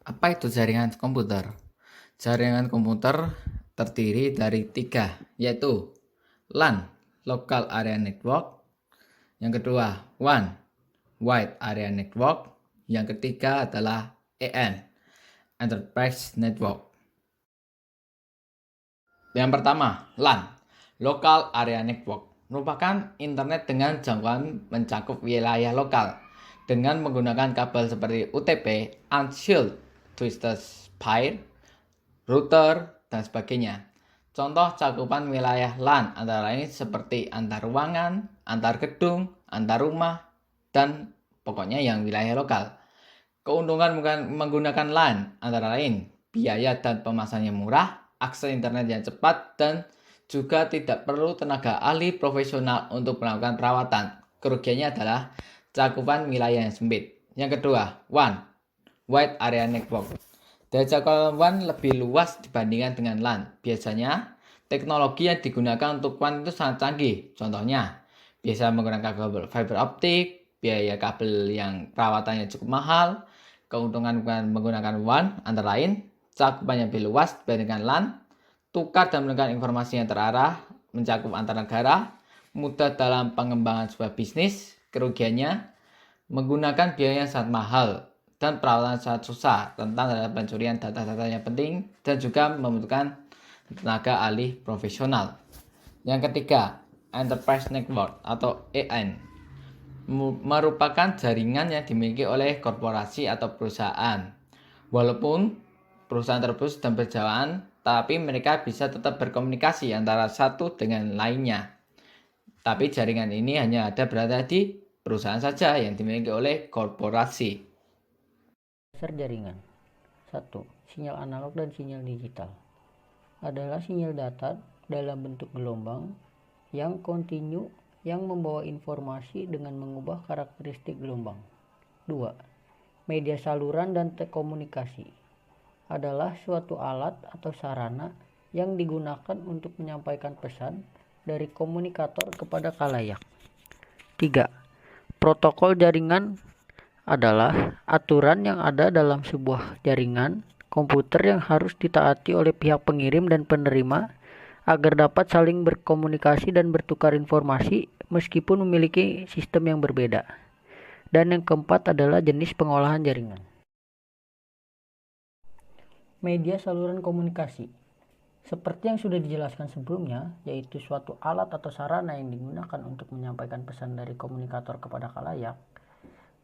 Apa itu jaringan komputer? Jaringan komputer terdiri dari tiga, yaitu LAN, Local Area Network. Yang kedua, WAN, Wide Area Network. Yang ketiga adalah EN, Enterprise Network. Yang pertama, LAN, Local Area Network, merupakan internet dengan jangkauan mencakup wilayah lokal dengan menggunakan kabel seperti UTP, Unshielded Twisted Pair, router, dan sebagainya. Contoh cakupan wilayah LAN antara lain seperti antar ruangan, antar gedung, antar rumah, dan pokoknya yang wilayah lokal. Keuntungan menggunakan LAN antara lain biaya dan pemasangannya murah, akses internet yang cepat, dan juga tidak perlu tenaga ahli profesional untuk melakukan perawatan. Kerugiannya adalah cakupan wilayah yang sempit. Yang kedua, WAN, Wide Area Network. Daya jangkauan lebih luas dibandingkan dengan LAN. Biasanya, teknologi yang digunakan untuk WAN itu sangat canggih. Contohnya, biasa menggunakan kabel fiber optik, biaya kabel yang perawatannya cukup mahal. Keuntungan menggunakan WAN antara lain, cakupannya lebih luas dibandingkan LAN, tukar dan mendengar informasi yang terarah, mencakup antar negara, mudah dalam pengembangan sebuah bisnis. Kerugiannya, menggunakan biaya yang sangat mahal dan perawatan sangat susah, rentan terhadap pencurian data-data yang penting, dan juga membutuhkan tenaga ahli profesional. Yang ketiga, Enterprise Network atau EN merupakan jaringan yang dimiliki oleh korporasi atau perusahaan. Walaupun perusahaan tersebut sedang berjalan, tapi mereka bisa tetap berkomunikasi antara satu dengan lainnya. Tapi jaringan ini hanya berada di perusahaan saja yang dimiliki oleh korporasi. Dasar jaringan. 1. Sinyal analog dan sinyal digital adalah sinyal data dalam bentuk gelombang yang kontinu yang membawa informasi dengan mengubah karakteristik gelombang. 2. Media saluran dan komunikasi adalah suatu alat atau sarana yang digunakan untuk menyampaikan pesan dari komunikator kepada khalayak. 3. Protokol jaringan adalah aturan yang ada dalam sebuah jaringan komputer yang harus ditaati oleh pihak pengirim dan penerima agar dapat saling berkomunikasi dan bertukar informasi meskipun memiliki sistem yang berbeda. Dan yang keempat adalah jenis pengolahan jaringan. Media saluran komunikasi. Seperti yang sudah dijelaskan sebelumnya, yaitu suatu alat atau sarana yang digunakan untuk menyampaikan pesan dari komunikator kepada khalayak.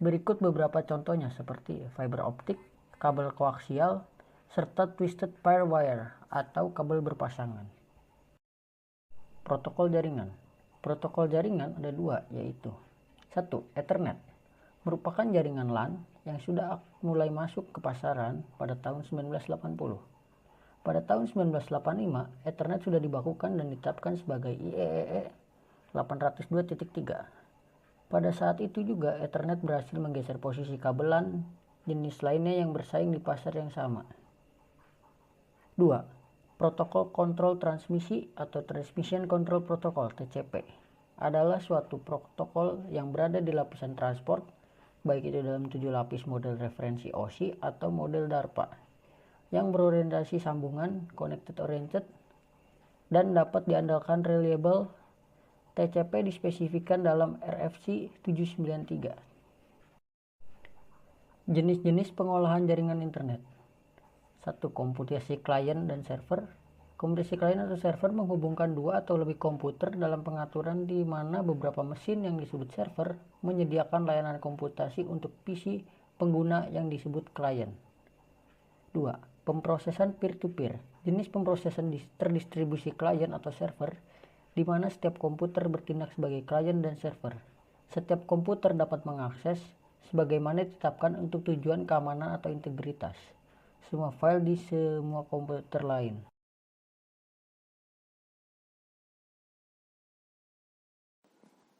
Berikut beberapa contohnya seperti fiber optik, kabel koaksial, serta twisted pair wire atau kabel berpasangan. Protokol jaringan. Protokol jaringan ada dua, yaitu 1. Ethernet merupakan jaringan LAN yang sudah mulai masuk ke pasaran pada tahun 1980. Pada tahun 1985, Ethernet sudah dibakukan dan ditetapkan sebagai IEEE 802.3. Pada saat itu juga Ethernet berhasil menggeser posisi kabel LAN jenis lainnya yang bersaing di pasar yang sama. 2. Protokol kontrol transmisi atau Transmission Control Protocol (TCP) adalah suatu protokol yang berada di lapisan transport, baik itu dalam 7 lapis model referensi OSI atau model DARPA, yang berorientasi sambungan connected oriented dan dapat diandalkan reliable. TCP dispesifikasikan dalam RFC 793. Jenis-jenis pengolahan jaringan internet. 1. Komputasi klien dan server. Komputasi klien atau server menghubungkan dua atau lebih komputer dalam pengaturan di mana beberapa mesin yang disebut server menyediakan layanan komputasi untuk PC pengguna yang disebut klien. 2. Pemrosesan peer-to-peer. Jenis pemrosesan terdistribusi klien atau server di mana setiap komputer bertindak sebagai klien dan server. Setiap komputer dapat mengakses sebagaimana ditetapkan untuk tujuan keamanan atau integritas semua file di semua komputer lain.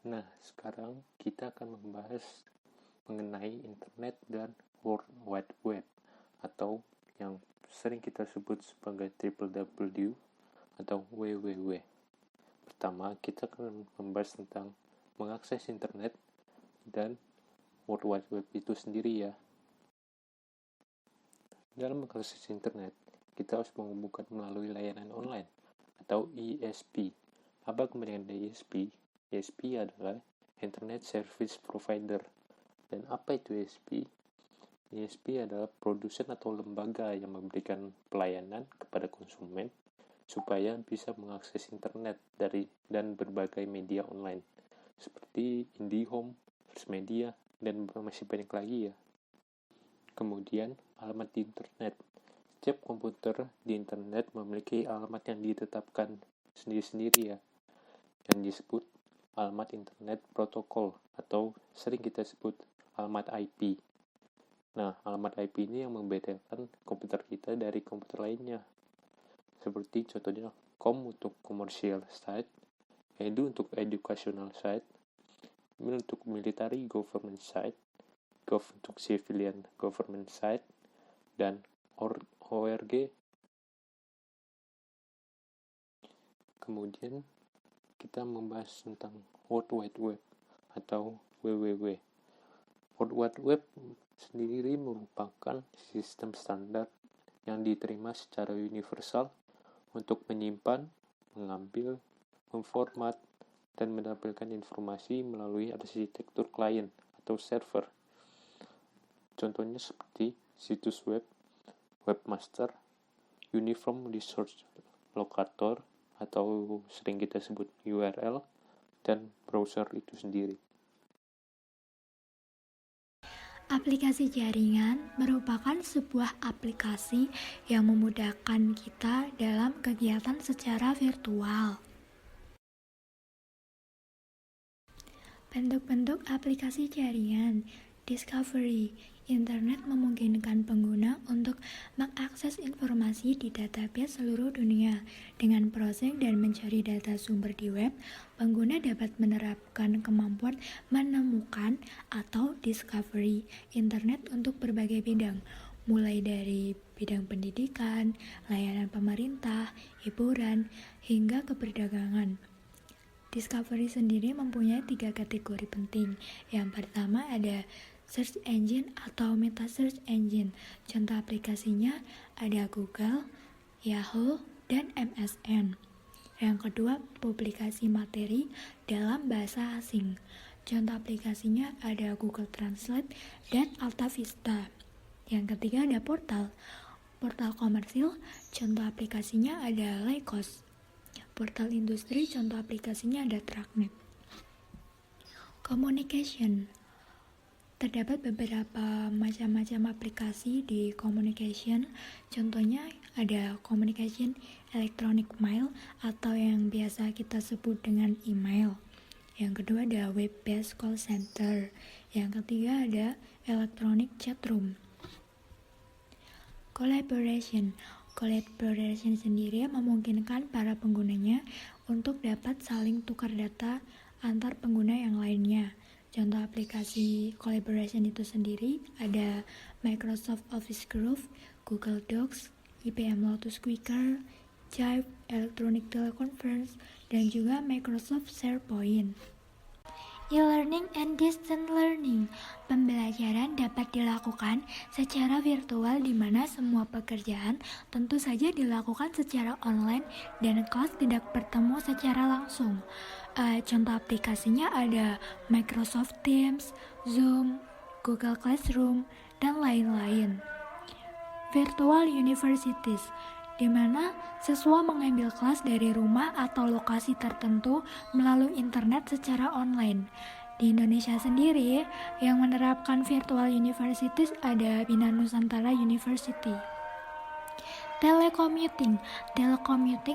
Nah, sekarang kita akan membahas mengenai internet dan World Wide Web atau yang sering kita sebut sebagai www atau www. Pertama, kita akan membahas tentang mengakses internet dan World Wide Web itu sendiri ya. Dalam mengakses internet, kita harus menghubungkan melalui layanan online atau ISP. Apa kepentingan dari ISP? ISP adalah Internet Service Provider. Dan apa itu ISP? ISP adalah produsen atau lembaga yang memberikan pelayanan kepada konsumen supaya bisa mengakses internet dan berbagai media online seperti IndiHome, First Media, dan masih banyak lagi ya. Kemudian, alamat di internet. Setiap komputer di internet memiliki alamat yang ditetapkan sendiri-sendiri ya, yang disebut alamat internet protokol atau sering kita sebut alamat IP. Nah, alamat IP ini yang membedakan komputer kita dari komputer lainnya. Seperti contohnya com untuk commercial site, edu untuk educational site, mil untuk military government site, gov untuk civilian government site, dan org. Kemudian kita membahas tentang World Wide Web atau WWW. World Wide Web sendiri merupakan sistem standar yang diterima secara universal untuk menyimpan, mengambil, memformat, dan menampilkan informasi melalui arsitektur klien atau server. Contohnya seperti situs web, webmaster, uniform resource locator atau sering kita sebut URL, dan browser itu sendiri. Aplikasi jaringan merupakan sebuah aplikasi yang memudahkan kita dalam kegiatan secara virtual. Bentuk-bentuk aplikasi jaringan. Discovery. Internet memungkinkan pengguna untuk mengakses informasi di database seluruh dunia. Dengan browsing dan mencari data sumber di web, pengguna dapat menerapkan kemampuan menemukan atau discovery internet untuk berbagai bidang, mulai dari bidang pendidikan, layanan pemerintah, hiburan, hingga keperdagangan. Discovery sendiri mempunyai 3 kategori penting. Yang pertama ada search engine atau meta search engine. Contoh aplikasinya ada Google, Yahoo, dan MSN. Yang kedua, publikasi materi dalam bahasa asing. Contoh aplikasinya ada Google Translate dan AltaVista. Yang ketiga ada portal komersil. Contoh aplikasinya ada Lycos. Portal industri, contoh aplikasinya ada Tracknet. Communication. Terdapat beberapa macam-macam aplikasi di communication. Contohnya ada communication electronic mail atau yang biasa kita sebut dengan email. Yang kedua ada web-based call center. Yang ketiga ada electronic chat room. Collaboration sendiri memungkinkan para penggunanya untuk dapat saling tukar data antar pengguna yang lainnya. Contoh aplikasi collaboration itu sendiri ada Microsoft Office Group, Google Docs, IBM Lotus Quicker, Jive, Electronic Teleconference, dan juga Microsoft SharePoint. E-learning and distance learning. Pembelajaran dapat dilakukan secara virtual di mana semua pekerjaan tentu saja dilakukan secara online dan kelas tidak bertemu secara langsung. Contoh aplikasinya ada Microsoft Teams, Zoom, Google Classroom, dan lain-lain. Virtual universities, di mana siswa mengambil kelas dari rumah atau lokasi tertentu melalui internet secara online. Di Indonesia sendiri, yang menerapkan virtual universities ada Bina Nusantara University. Telecommuting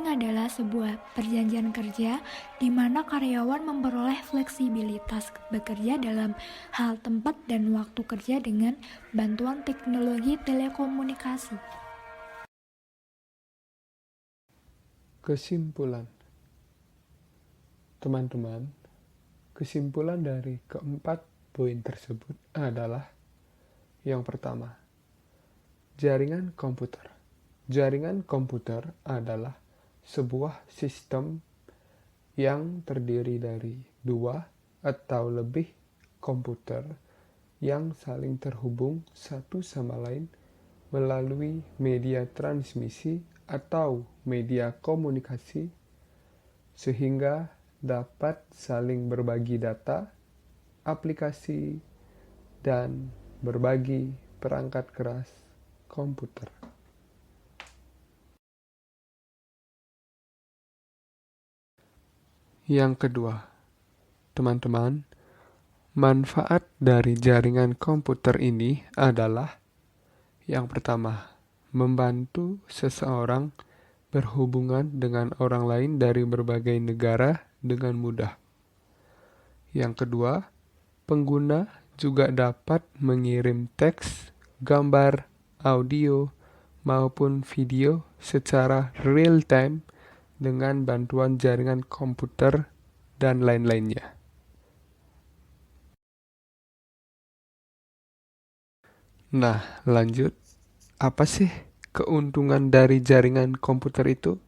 adalah sebuah perjanjian kerja di mana karyawan memperoleh fleksibilitas bekerja dalam hal tempat dan waktu kerja dengan bantuan teknologi telekomunikasi. Kesimpulan. Teman-teman, kesimpulan dari keempat poin tersebut adalah yang pertama, jaringan komputer. Jaringan komputer adalah sebuah sistem yang terdiri dari 2 atau lebih komputer yang saling terhubung satu sama lain melalui media transmisi atau media komunikasi sehingga dapat saling berbagi data, aplikasi, dan berbagi perangkat keras komputer. Yang kedua, teman-teman, manfaat dari jaringan komputer ini adalah yang pertama, membantu seseorang berhubungan dengan orang lain dari berbagai negara dengan mudah. Yang kedua, pengguna juga dapat mengirim teks, gambar, audio, maupun video secara real-time dengan bantuan jaringan komputer dan lain-lainnya. Nah, lanjut. Apa sih keuntungan dari jaringan komputer itu?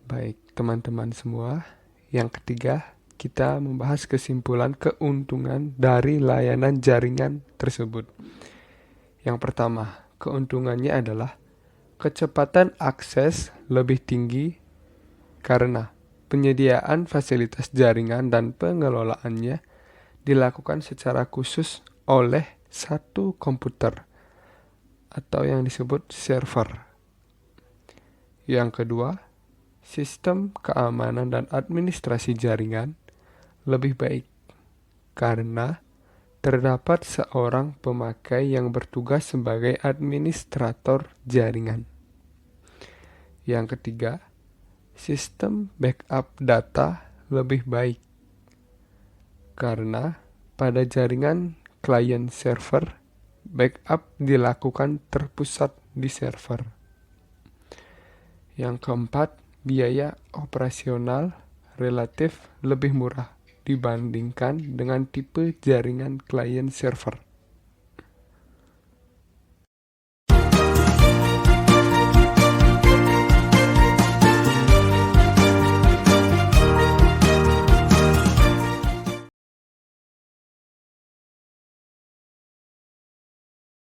Baik, teman-teman semua. Yang ketiga, kita membahas kesimpulan keuntungan dari layanan jaringan tersebut. Yang pertama, keuntungannya adalah kecepatan akses lebih tinggi karena penyediaan fasilitas jaringan dan pengelolaannya dilakukan secara khusus oleh satu komputer atau yang disebut server. Yang kedua, sistem keamanan dan administrasi jaringan lebih baik karena terdapat seorang pemakai yang bertugas sebagai administrator jaringan. Yang ketiga, sistem backup data lebih baik karena pada jaringan klien server, backup dilakukan terpusat di server. Yang keempat, biaya operasional relatif lebih murah dibandingkan dengan tipe jaringan klien server.